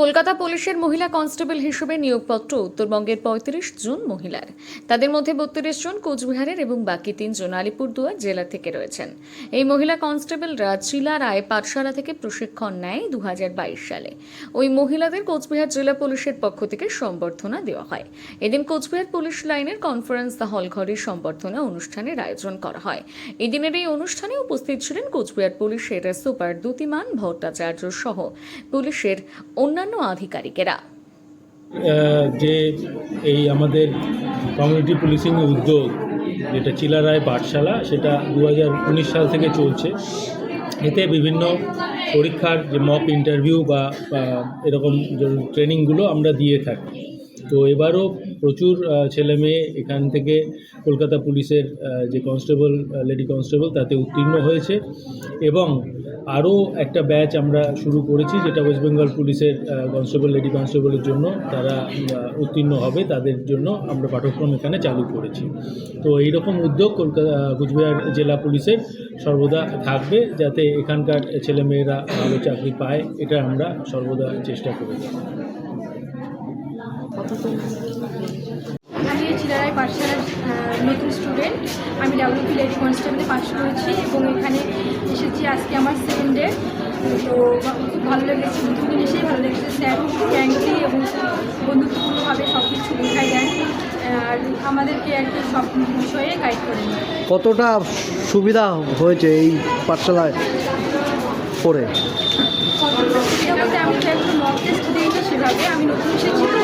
কলকাতা পুলিশের মহিলা কনস্টেবল হিসেবে নিয়োগপত্র উত্তরবঙ্গের ৩৫ জন মহিলার। তাদের মধ্যে ৩২ জন কোচবিহারের এবং বাকি ৩ জন আলিপুরদুয়ার জেলা থেকে রয়েছেন। এই মহিলা কনস্টেবলরা চিলা রায় পাঠশালা থেকে প্রশিক্ষণ নেয় ২০২২ সালে। ওই মহিলাদের কোচবিহার জেলা পুলিশের পক্ষ থেকে সম্বর্ধনা দেওয়া হয়। এদিন কোচবিহার পুলিশ লাইনের কনফারেন্স হল ঘরে সম্বর্ধনা অনুষ্ঠানের আয়োজন করা হয়। এদিনের এই অনুষ্ঠানে উপস্থিত ছিলেন কোচবিহার পুলিশের সুপার দ্যুতিমান ভট্টাচার্য সহ পুলিশের অন্যান্য আধিকারিকেরা। যে এই আমাদের কমিউনিটি পুলিশিং উদ্যোগ যেটা চিলা রায় পাঠশালা, সেটা 2019 সাল থেকে চলছে। এতে বিভিন্ন পরীক্ষার যে মক ইন্টারভিউ বা এরকম ট্রেনিংগুলো আমরা দিয়ে থাকি। তো এবারও প্রচুর ছেলে মেয়ে এখান থেকে কলকাতা পুলিশের যে কনস্টেবল, লেডি কনস্টেবল, তাতে উত্তীর্ণ হয়েছে এবং আরও একটা ব্যাচ আমরা শুরু করেছি, যেটা ওয়েস্ট বেঙ্গল পুলিশের কনস্টেবল, লেডি কনস্টেবলের জন্য তারা উত্তীর্ণ হবে, তাদের জন্য আমরা পাঠ্যক্রম এখানে চালু করেছি। তো এইরকম উদ্যোগ কোচবিহার জেলা পুলিশের সর্বদা থাকবে, যাতে এখানকার ছেলেমেয়েরা ভালো চাকরি পায়, এটা আমরা সর্বদা চেষ্টা করি। আমি চিলা রায় পাঠশালার নতুন স্টুডেন্ট। আমি ডাব্লিউপি লেডি কনস্টেবলে পাস করেছি এবং এখানে এসেছি আজকে আমার সেকেন্ড ডে। তো খুব ভালো লেগেছে, প্রথম দিন এসেই ভালো লেগেছে। স্যার খুব ফ্র্যাঙ্কলি এবং বন্ধুত্বপূর্ণভাবে সব কিছু বোঝাই দেন আর আমাদেরকে আর কি সব বিষয়ে গাইড করেন। কতটা সুবিধা হয়েছে এই পাঠশালায় পড়ে? সুবিধা বলতে আমি তো একটু মক টেস্ট দিইনি সেভাবে, আমি নতুন এসেছি। তো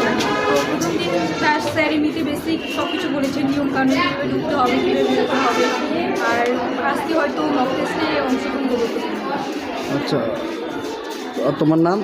প্রথম দিন তার স্যার এমনিতে বেসিক সব কিছু বলেছেন, নিয়মকানুন কীভাবে ঢুকতে হবে, কীভাবে বেরোতে হবে, আর আজকে হয়তো মক টেস্টে অংশগ্রহণ করবো। আচ্ছা, আর তোমার নাম?